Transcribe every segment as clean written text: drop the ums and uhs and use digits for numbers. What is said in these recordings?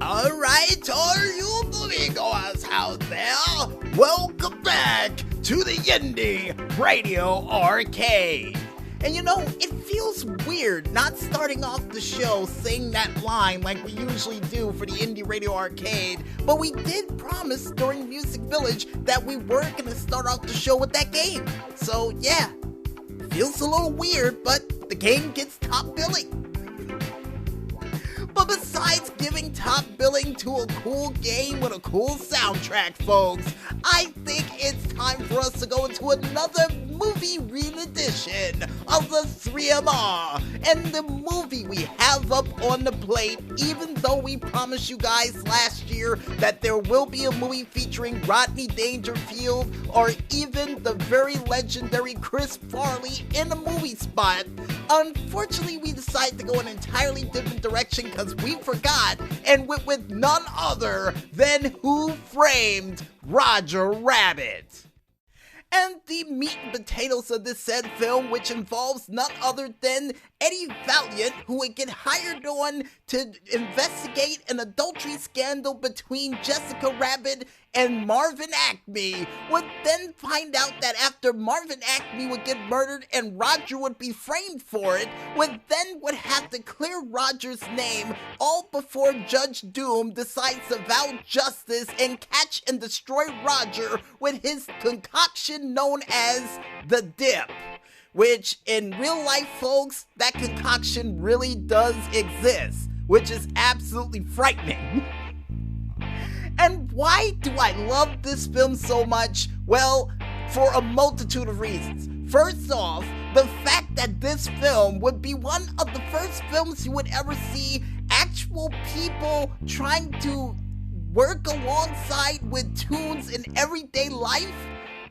Alright, all you moviegoers out there, welcome back to the Indy Radio Arcade. And you know, it feels weird not starting off the show saying that line like we usually do for the Indy Radio Arcade, but we did promise during Music Village that we were going to start off the show with that game. So yeah, feels a little weird, but the game gets top billing. But besides giving top billing to a cool game with a cool soundtrack, folks, I think it's time for us to go into another movie re-edition of the 3MR. And the movie we have up on the plate, even though we promised you guys last year that there will be a movie featuring Rodney Dangerfield or even the very legendary Chris Farley in a movie spot, unfortunately we decided to go an entirely different direction because we forgot and went with none other than Who Framed Roger Rabbit. And the meat and potatoes of this said film, which involves none other than Eddie Valiant, who would get hired on to investigate an adultery scandal between Jessica Rabbit and Marvin Acme, would then find out that after Marvin Acme would get murdered and Roger would be framed for it, would have to clear Roger's name all before Judge Doom decides to vow justice and catch and destroy Roger with his concoction known as the Dip. Which, in real life, folks, that concoction really does exist, which is absolutely frightening. And why do I love this film so much? Well, for a multitude of reasons. First off, the fact that this film would be one of the first films you would ever see actual people trying to work alongside with tunes in everyday life.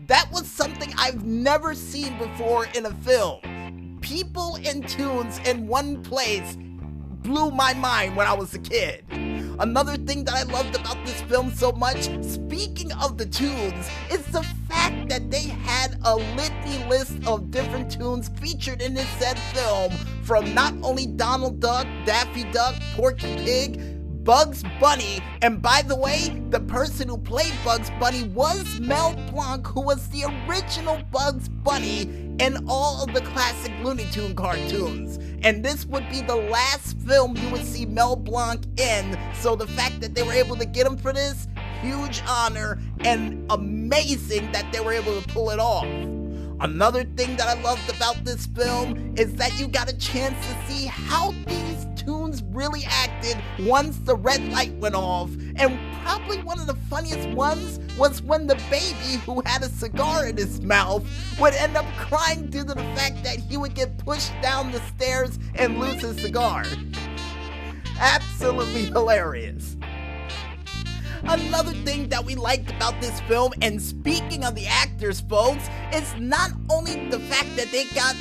That was something I've never seen before in a film. People and tunes in one place blew my mind when I was a kid. Another thing that I loved about this film so much, speaking of the tunes, is the fact that they had a litany list of different tunes featured in this said film, from not only Donald Duck, Daffy Duck, Porky Pig, Bugs Bunny, and by the way, the person who played Bugs Bunny was Mel Blanc, who was the original Bugs Bunny in all of the classic Looney Tunes cartoons. And this would be the last film you would see Mel Blanc in, so the fact that they were able to get him for this, huge honor and amazing that they were able to pull it off. Another thing that I loved about this film is that you got a chance to see how these tunes really acted once the red light went off, and probably one of the funniest ones was when the baby who had a cigar in his mouth would end up crying due to the fact that he would get pushed down the stairs and lose his cigar. Absolutely hilarious. Another thing that we liked about this film, and speaking of the actors, folks, is not only the fact that they got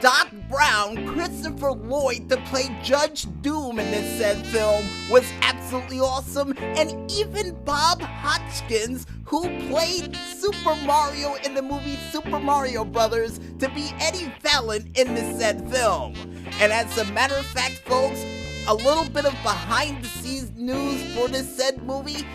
Doc Brown, Christopher Lloyd to play Judge Doom in this said film was absolutely awesome, and even Bob Hoskins, who played Super Mario in the movie Super Mario Brothers, to be Eddie Valiant in this said film. And as a matter of fact, folks, a little bit of behind the scenes news for this said movie,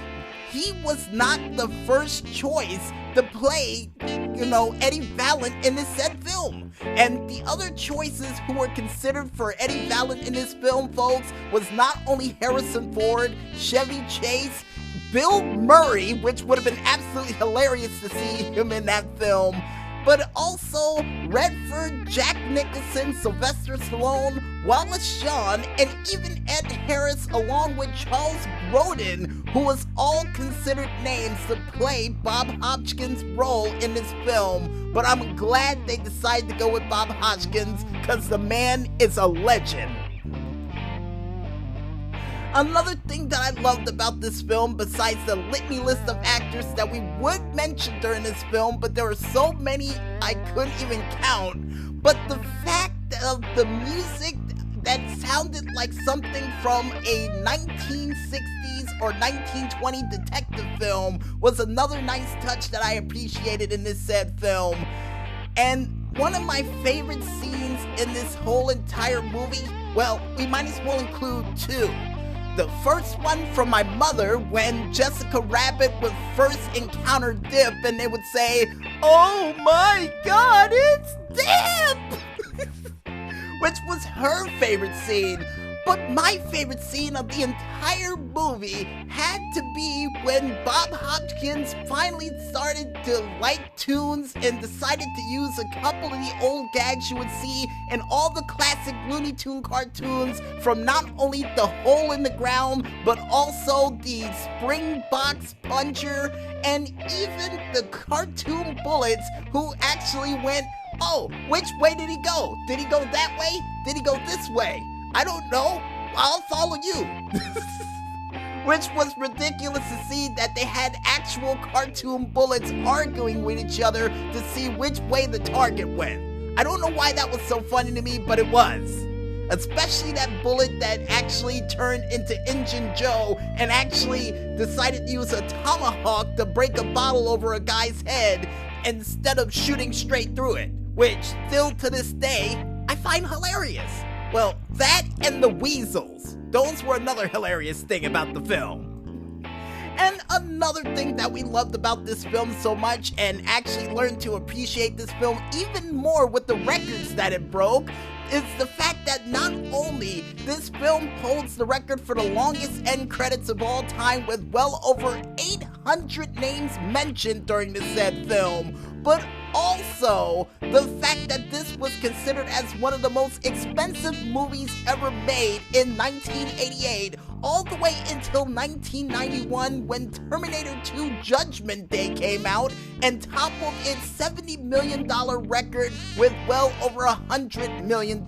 he was not the first choice to play, Eddie Valiant in this said film. And the other choices who were considered for Eddie Valiant in this film, folks, was not only Harrison Ford, Chevy Chase, Bill Murray, which would have been absolutely hilarious to see him in that film, but also Redford, Jack Nicholson, Sylvester Stallone, Wallace Shawn, and even Ed Harris, along with Charles Grodin, who was all considered names to play Bob Hoskins' role in this film. But I'm glad they decided to go with Bob Hoskins, because the man is a legend. Another thing that I loved about this film, besides the litany list of actors that we would mention during this film, but there were so many I couldn't even count, but the fact of the music that sounded like something from a 1960s or 1920 detective film was another nice touch that I appreciated in this said film. And one of my favorite scenes in this whole entire movie, well, we might as well include two. The first one from my mother when Jessica Rabbit would first encounter Dip and they would say, "Oh my God, it's Dip!" Which was her favorite scene. But my favorite scene of the entire movie had to be when Bob Hopkins finally started to like tunes and decided to use a couple of the old gags you would see in all the classic Looney Tune cartoons, from not only the hole in the ground, but also the spring box puncher and even the cartoon Bullets, who actually went, "Oh, which way did he go? Did he go that way? Did he go this way? I don't know. I'll follow you." Which was ridiculous to see that they had actual cartoon Bullets arguing with each other to see which way the target went. I don't know why that was so funny to me, but it was. Especially that Bullet that actually turned into Injun Joe and actually decided to use a tomahawk to break a bottle over a guy's head instead of shooting straight through it, which still to this day I find hilarious. Well, that and the weasels. Those were another hilarious thing about the film. And another thing that we loved about this film so much, and actually learned to appreciate this film even more with the records that it broke, is the fact that not only this film holds the record for the longest end credits of all time with well over 800 names mentioned during the said film, but also the fact that this was considered as one of the most expensive movies ever made in 1988, all the way until 1991 when Terminator 2 Judgment Day came out and toppled its $70 million record with well over $100 million.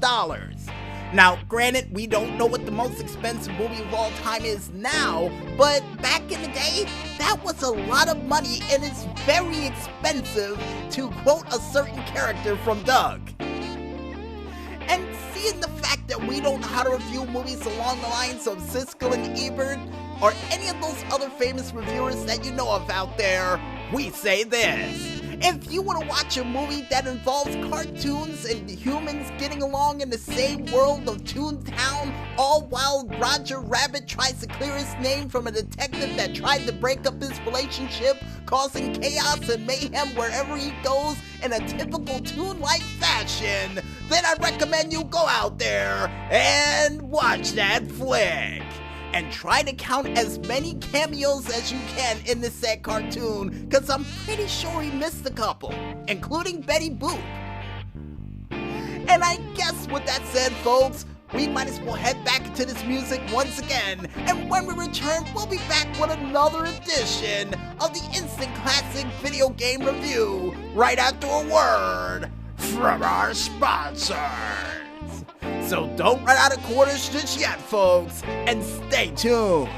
Now, granted, we don't know what the most expensive movie of all time is now, but back in the day, that was a lot of money and it's very expensive, to quote a certain character from Doug. And seeing the fact that we don't know how to review movies along the lines of Siskel and Ebert, or any of those other famous reviewers that you know of out there, we say this: if you want to watch a movie that involves cartoons and humans getting along in the same world of Toontown, all while Roger Rabbit tries to clear his name from a detective that tried to break up his relationship, causing chaos and mayhem wherever he goes in a typical Toon-like fashion, then I recommend you go out there and watch that flick. And try to count as many cameos as you can in this said cartoon, cause I'm pretty sure he missed a couple, including Betty Boop. And I guess with that said, folks, we might as well head back into this music once again, and when we return, we'll be back with another edition of the Instant Classic Video Game Review, right after a word from our sponsors. So don't run out of quarters just yet, folks, and stay tuned.